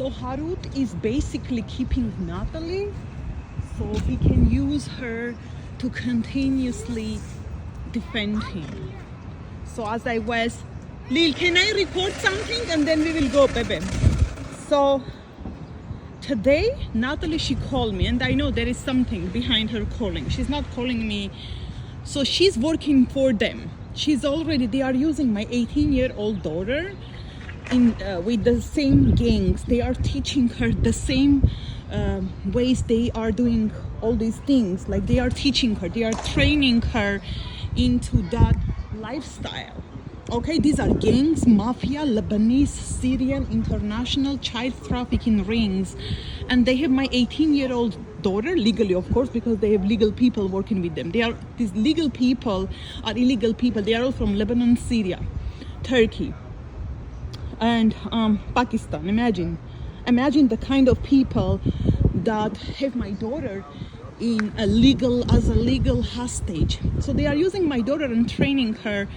So Harut is basically keeping Natalie so he can use her to continuously defend him. So as I was, Lil, can I record something and then we will go, baby? So today, Natalie, she called me, and I know there is something behind her calling. She's not calling me. So she's working for them. They are using my 18-year-old daughter with the same gangs. They are teaching her the same ways they are doing all these things. Like they are teaching her, they are training her into that lifestyle. Okay, these are gangs, mafia, Lebanese, Syrian, international child trafficking rings. And they have my 18-year-old daughter, legally of course, because they have legal people working with them. These legal people are illegal people. They are all from Lebanon, Syria, Turkey, and Pakistan. Imagine the kind of people that have my daughter as a legal hostage. So they are using my daughter and training her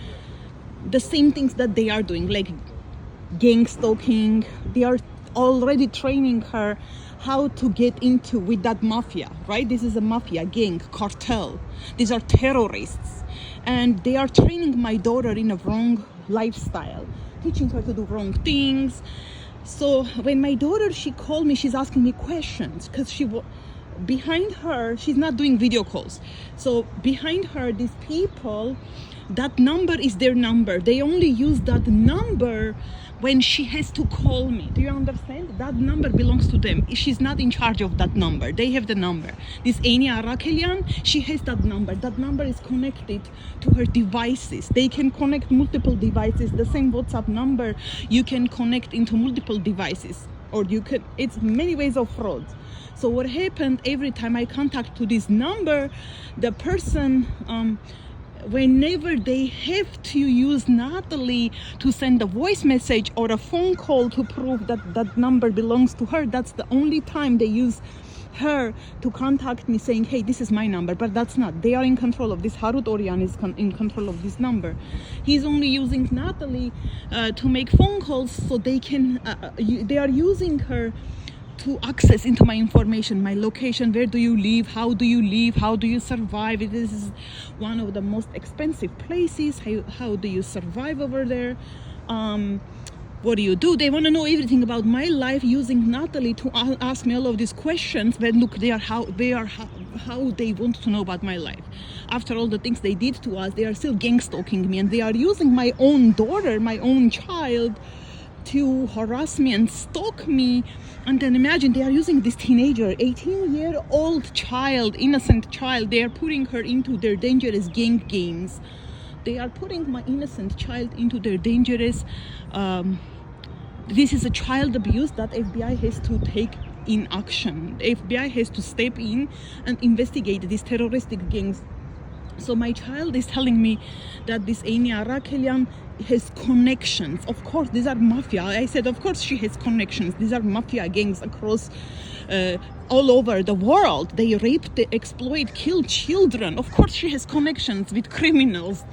the same things that they are doing, like gang stalking. They are already training her how to get into with that mafia, right? This is a mafia, gang, cartel. These are terrorists. And they are training my daughter in a wrong lifestyle, teaching her to do wrong things. So when my daughter, she called me, she's asking me questions because behind her, she's not doing video calls. So behind her, these people, that number is their number. They only use that number when she has to call me. Do you understand? That number belongs to them. She's not in charge of that number. They have the number. This arakelian, she has that number. That number is connected to her devices. They can connect multiple devices. The same WhatsApp number, you can connect into multiple devices. Or it's many ways of fraud. So what happened, every time I contact to this number, the person, whenever they have to use Natalie to send a voice message or a phone call to prove that that number belongs to her, that's the only time they use her to contact me saying, hey, this is my number. But that's not. They are in control of this. Harut Orian is in control of this number. He's only using Natalie to make phone calls, so they are using her to access into my information, my location, where do you live, how do you survive. This is one of the most expensive places. How do you survive over there? What do you do? They want to know everything about my life, using Natalie to ask me all of these questions. But look, how they want to know about my life. After all the things they did to us, they are still gang stalking me, and they are using my own daughter, my own child, to harass me and stalk me. And then imagine, they are using this teenager, 18-year-old child, innocent child. They are putting her into their dangerous gang games. They are putting my innocent child into their dangerous. This is a child abuse that FBI has to take in action. The FBI has to step in and investigate these terroristic gangs. So my child is telling me that this arakelian has connections. Of course, these are mafia. I said, of course she has connections. These are mafia gangs across all over the world. They rape, they exploit, kill children. Of course she has connections with criminals.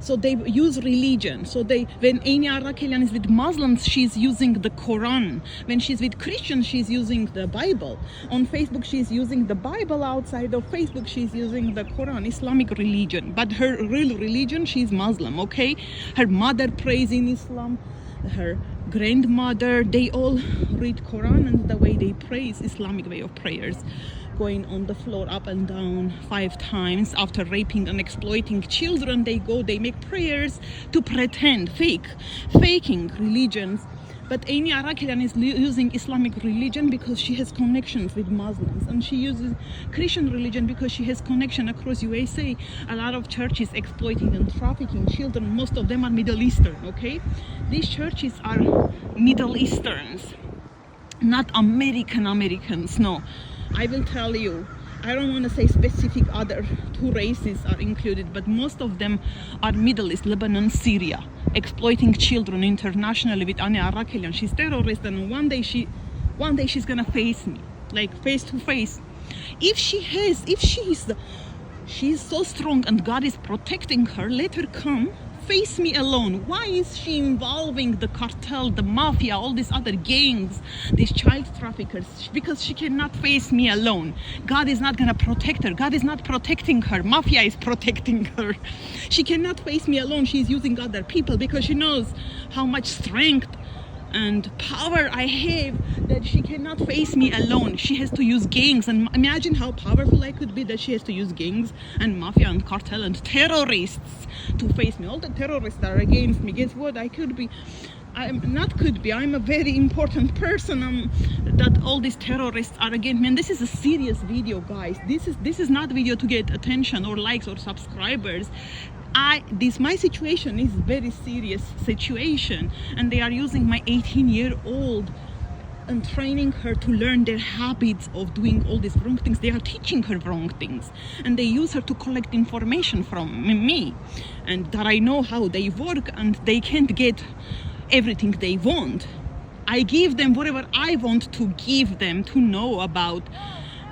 So they use religion. So when arakelian is with Muslims, she's using the Quran. When she's with Christians, she's using the Bible. On Facebook, she's using the Bible. Outside of Facebook, she's using the Quran, Islamic religion. But her real religion, she's Muslim, okay? Her mother prays in Islam. Her grandmother, they all read Quran, and the way they pray is Islamic way of prayers. Going on the floor up and down 5 times after raping and exploiting children. They make prayers to pretend, faking religions. But arakelian is using Islamic religion because she has connections with Muslims, and she uses Christian religion because she has connection across USA. A lot of churches exploiting and trafficking children. Most of them are Middle Eastern, okay? These churches are Middle Easterns, not Americans, no. I will tell you, I don't want to say specific other 2 races are included, but most of them are Middle East, Lebanon, Syria, exploiting children internationally with arakelian. She's terrorist, and one day she's gonna face me, like face to face. She's so strong and God is protecting her, let her come face me alone? Why is she involving the cartel, the mafia, all these other gangs, these child traffickers? Because she cannot face me alone. God is not gonna protect her. God is not protecting her. Mafia is protecting her. She cannot face me alone. She's using other people because she knows how much strength and power I have, that she cannot face me alone. She has to use gangs, and imagine how powerful I could be, that she has to use gangs and mafia and cartel and terrorists to face me. All the terrorists are against me. Guess what? I'm a very important person. That all these terrorists are against me. And this is a serious video, guys. This is not video to get attention or likes or subscribers. My situation is very serious situation, and they are using my 18-year-old and training her to learn their habits of doing all these wrong things. They are teaching her wrong things, and they use her to collect information from me, and that I know how they work, and they can't get everything they want. I give them whatever I want to give them to know about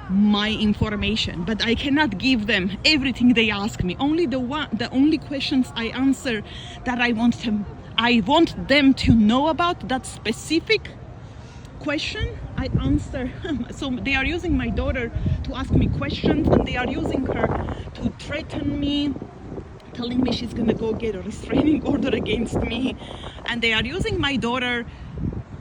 my information, but I cannot give them everything they ask me. Only the only questions I answer that I want them to know about, that specific question I answer. So they are using my daughter to ask me questions, and they are using her to threaten me, telling me she's gonna go get a restraining order against me, and they are using my daughter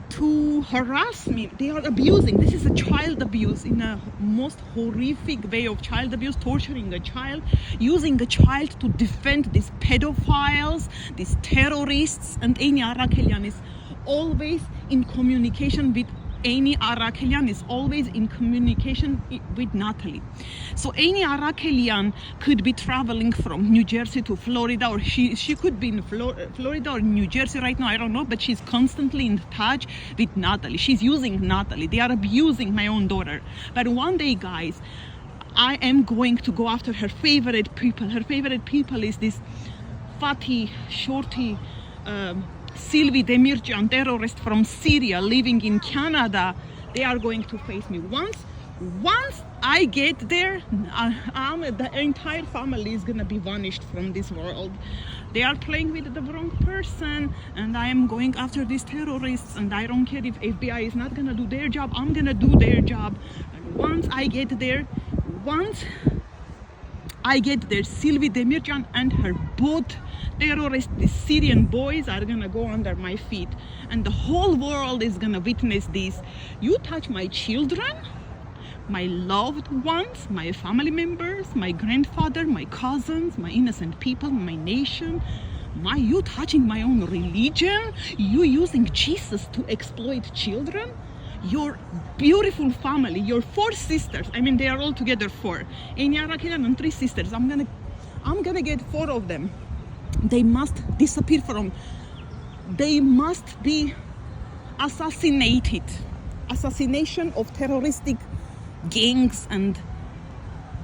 to harass me. They are abusing. This is a child abuse in a most horrific way of child abuse, torturing a child, using a child to defend these pedophiles, these terrorists. And any arakelian is always in communication with any arakelian is always in communication with Natalie. So any arakelian could be traveling from New Jersey to Florida, or she could be in Florida or New Jersey right now, I don't know, but she's constantly in touch with Natalie. She's using Natalie. They are abusing my own daughter. But one day, guys, I am going to go after her favorite people. Her favorite people is this fatty, shorty, Sylvie Demirjan, terrorist from Syria living in Canada. They are going to face me. Once I get there, the entire family is gonna be vanished from this world. They are playing with the wrong person, and I am going after these terrorists, and I don't care if FBI is not gonna do their job. I'm gonna do their job. And once I get there, Sylvie Demirjan and her both terrorists, the Syrian boys, are gonna go under my feet, and the whole world is gonna witness this. You touch my children, my loved ones, my family members, my grandfather, my cousins, my innocent people, my nation, you touching my own religion, you using Jesus to exploit children. Your beautiful family, your 4 sisters, I mean, they are all together 4. Any arakelian and 3 sisters. I'm gonna get 4 of them. They must disappear they must be assassinated. Assassination of terroristic gangs and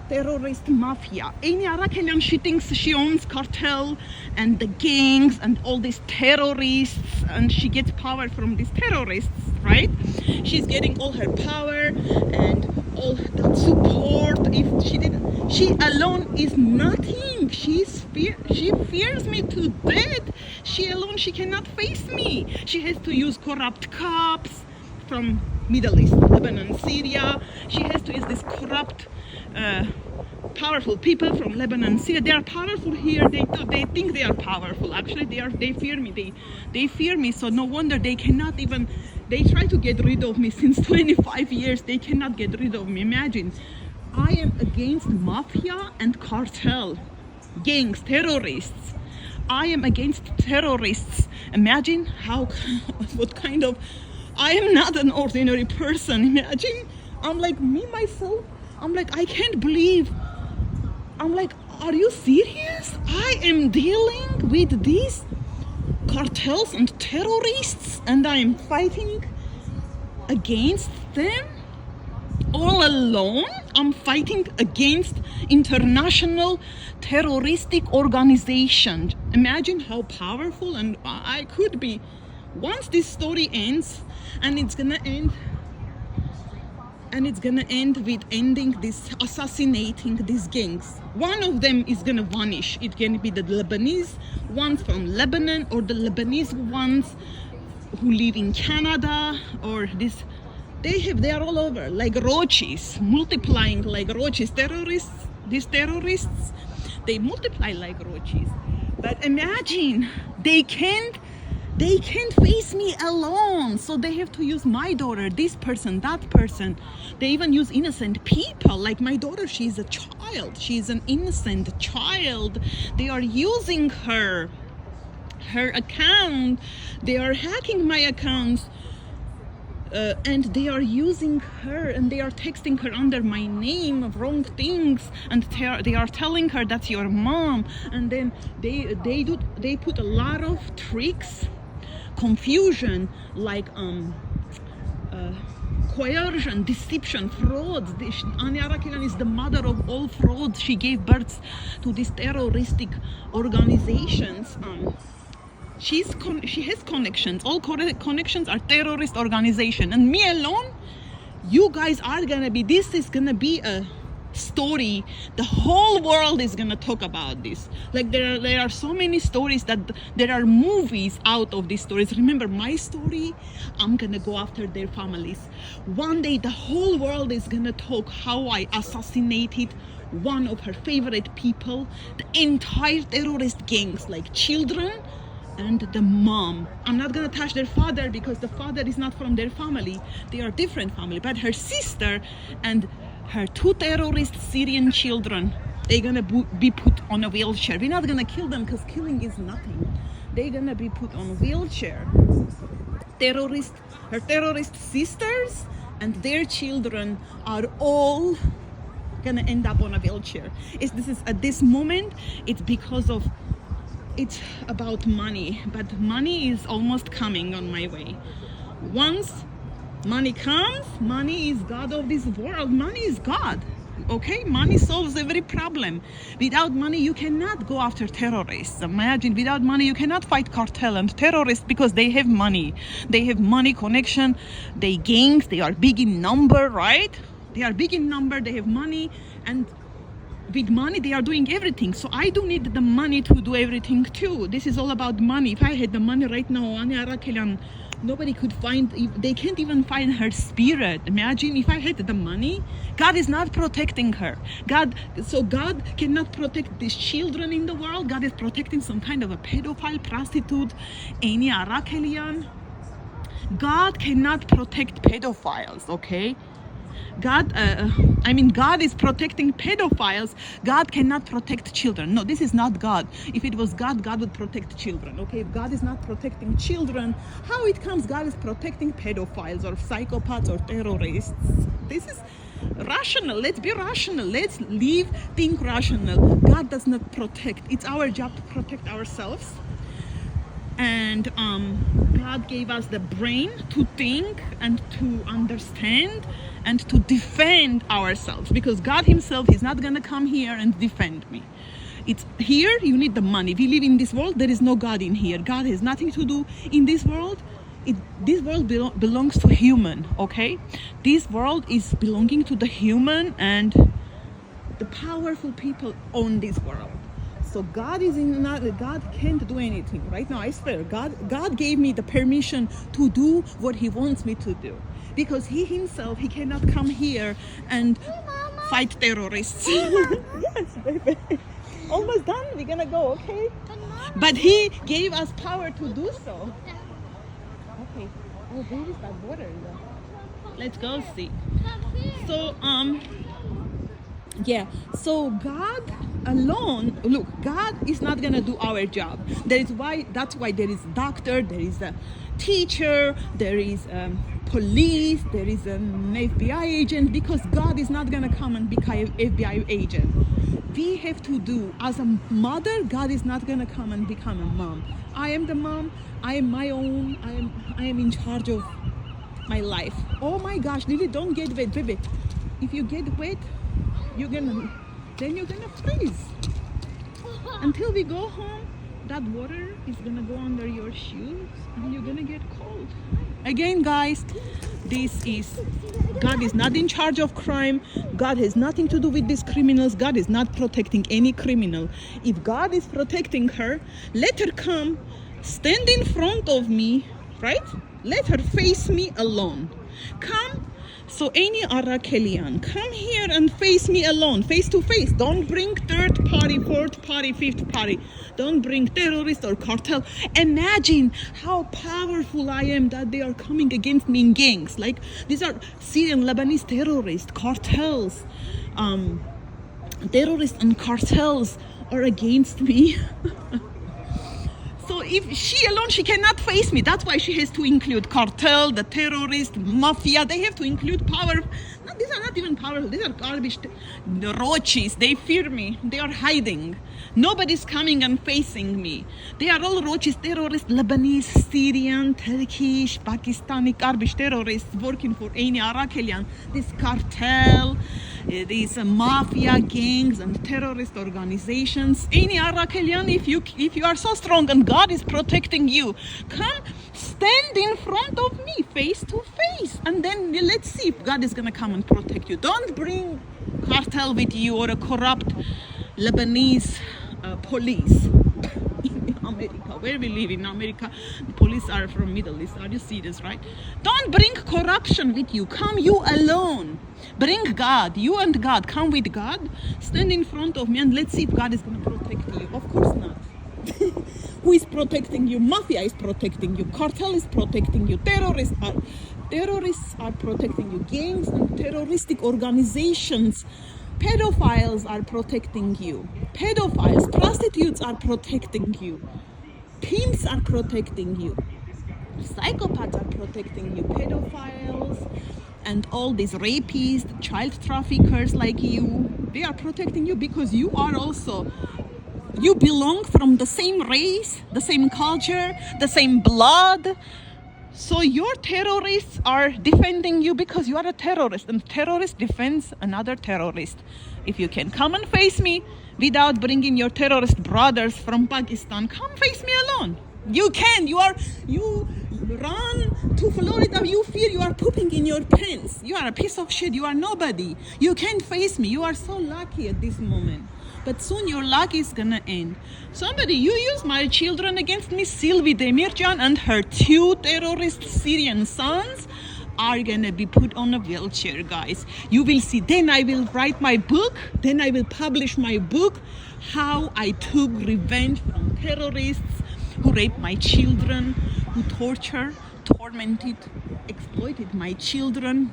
terrorist mafia. Any arakelian, she thinks she owns cartel and the gangs and all these terrorists, and she gets power from these terrorists, right? She's getting all her power and all that support. If she alone is nothing. She fears me to death. She cannot face me. She has to use corrupt cops from Middle East, Lebanon, Syria. She has to use this corrupt powerful people from Lebanon, Syria. They are powerful here. They think they are powerful. Actually, they fear me. They fear me. So no wonder they cannot even. They try to get rid of me since 25 years. They cannot get rid of me. Imagine, I am against mafia and cartel, gangs, terrorists. I am against terrorists. Imagine what kind of. I am not an ordinary person. Imagine, I'm like me myself. I'm like, I can't believe. I'm like, are you serious? I am dealing with these cartels and terrorists, and I am fighting against them all alone. I'm fighting against international terroristic organization. Imagine how powerful and I could be. Once this story ends, and it's gonna end and it's gonna end with assassinating these gangs. One of them is gonna vanish. It can be the Lebanese ones from Lebanon, or the Lebanese ones who live in Canada, or this. They are all over like roaches, multiplying like roaches. These terrorists, they multiply like roaches. But imagine they can't face me alone, so they have to use my daughter, this person, that person. They even use innocent people, like my daughter. She's a child, she's an innocent child. They are using her account, they are hacking my accounts, and they are using her, and they are texting her under my name of wrong things, and they are telling her that's your mom. And then they put a lot of tricks, confusion, like coercion, deception, fraud. Arakelian is the mother of all frauds. She gave birth to these terroristic organizations. She has connections. All connections are terrorist organization. And me alone, you guys are gonna be, this is gonna be a story. The whole world is gonna talk about this. Like there are so many stories that there are movies out of these stories. Remember my story? I'm gonna go after their families. One day the whole world is gonna talk how I assassinated one of her favorite people, the entire terrorist gangs, like children and the mom. I'm not gonna touch their father because the father is not from their family. They are different family. But her sister and her 2 terrorist Syrian children, they're gonna be put on a wheelchair. We're not gonna kill them because killing is nothing. They're gonna be put on a wheelchair. Her terrorist sisters and their children are all gonna end up on a wheelchair. This is at this moment, it's about money, but money is almost coming on my way. Once money comes, money is God of this world. Money is God, okay? Money solves every problem. Without money, you cannot go after terrorists. Imagine, without money, you cannot fight cartel and terrorists because they have money. They have money connection. They gangs, they are big in number, right? They are big in number, they have money, and with money they are doing everything. So I do need the money to do everything too. This is all about money. If I had the money right now, arakelian, nobody could find, they can't even find her spirit. Imagine if I had the money. God is not protecting her. God cannot protect these children in the world. God is protecting some kind of a pedophile, prostitute, any arakelian. God cannot protect pedophiles, okay? God is protecting pedophiles. God cannot protect children. No, this is not God. If it was God, God would protect children. Okay, if God is not protecting children, how it comes God is protecting pedophiles or psychopaths or terrorists? This is rational. Let's be rational. Let's think rational. God does not protect. It's our job to protect ourselves. And God gave us the brain to think and to understand and to defend ourselves, because God himself is not gonna come here and defend me. It's here, you need the money. We live in this world, there is no God in here. God has nothing to do in this world. This world belongs to human, okay? This world is belonging to the human, and the powerful people own this world. So God can't do anything. Right now, I swear, God gave me the permission to do what he wants me to do. Because he himself, he cannot come here and fight terrorists. Yes, baby. Almost done, we're gonna go, okay? But he gave us power to do so. Okay. Oh, where is that water? Let's go see. So, yeah, so God alone, look, God is not gonna do our job. That's why there is doctor, there is a teacher, there is police, there is an FBI agent, because God is not gonna come and become an FBI agent. We have to do, as a mother, God is not gonna come and become a mom. I am the mom, I am my own, I am in charge of my life. Oh my gosh, Lily, don't get wet, baby. If you get wet, you're gonna freeze. Until we go home, that water is gonna go under your shoes and you're gonna get cold. Again, guys, God is not in charge of crime. God has nothing to do with these criminals. God is not protecting any criminal. If God is protecting her, let her come, stand in front of me, right? Let her face me alone. Come. So any arakelian, come here and face me alone, face to face. Don't bring third party, fourth party, fifth party. Don't bring terrorist or cartel. Imagine how powerful I am that they are coming against me in gangs. Like these are Syrian Lebanese terrorists, cartels. Terrorists and cartels are against me. So if she alone, she cannot face me. That's why she has to include cartel, the terrorist, mafia. They have to include power. No, these are not even powerful. These are garbage. The roaches, they fear me. They are hiding. Nobody's coming and facing me. They are all roaches, terrorists, Lebanese, Syrian, Turkish, Pakistani garbage terrorists working for any arakelian. This cartel, these mafia gangs and terrorist organizations. Any arakelian, if you are so strong and God is protecting you, come stand in front of me face to face, and then let's see if God is gonna come and protect you. Don't bring cartel with you or a corrupt Lebanese police. In America, where we live in America, the police are from Middle East. Are you serious, right? Don't bring corruption with you. Come you alone. Bring God. You and God. Come with God. Stand in front of me and let's see if God is going to protect you. Of course not. Who is protecting you? Mafia is protecting you. Cartel is protecting you. Terrorists are protecting you. Gangs and terroristic organizations. Pedophiles are protecting you. Pedophiles, prostitutes are protecting you. Pimps are protecting you. Psychopaths are protecting you. Pedophiles and all these rapists, child traffickers like you, they are protecting you because you belong from the same race, the same culture, the same blood. So your terrorists are defending you because you are a terrorist, and terrorist defends another terrorist. If you can come and face me without bringing your terrorist brothers from Pakistan, come face me alone. You can. You run to Florida. You feel you are pooping in your pants. You are a piece of shit. You are nobody. You can't face me. You are so lucky at this moment. But soon your luck is gonna end. Somebody, you use my children against me. Sylvie Demircan and her 2 terrorist Syrian sons are gonna be put on a wheelchair, guys. You will see. Then I will write my book. Then I will publish my book, how I took revenge from terrorists who raped my children, who tormented, exploited my children,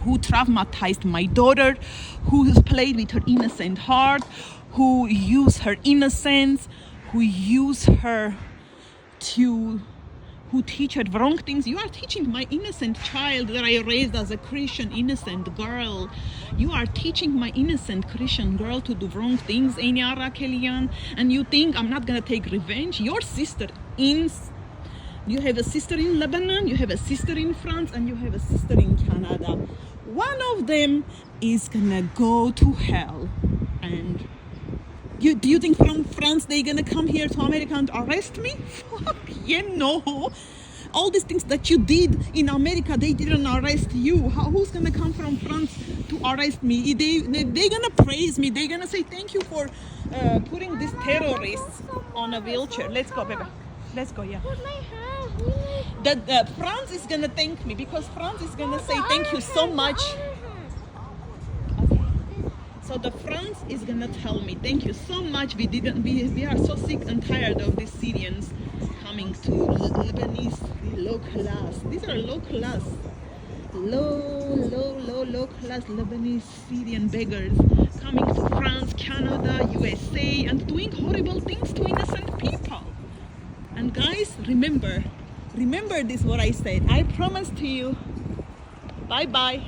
who traumatized my daughter, who has played with her innocent heart, who used her innocence, who teach her wrong things. You are teaching my innocent child that I raised as a Christian innocent girl. You are teaching my innocent Christian girl to do wrong things, any arakelian, and you think I'm not gonna take revenge? You have a sister in Lebanon, you have a sister in France, and you have a sister in Canada. One of them is gonna go to hell. And do you think from France they're gonna come here to America and arrest me? Fuck, no. All these things that you did in America, they didn't arrest you. Who's gonna come from France to arrest me? They're gonna praise me. They're gonna say thank you for putting these terrorists on a wheelchair. Let's go, baby. Let's go, yeah. That France is gonna thank me because France is gonna say thank you so much. Okay. So the France is gonna tell me thank you so much. We are so sick and tired of these Syrians coming to Lebanese low class. These are low class, low class Lebanese Syrian beggars coming to France, Canada, USA, and doing horrible things to innocent people. And guys, remember this what I said. I promise to you. Bye bye.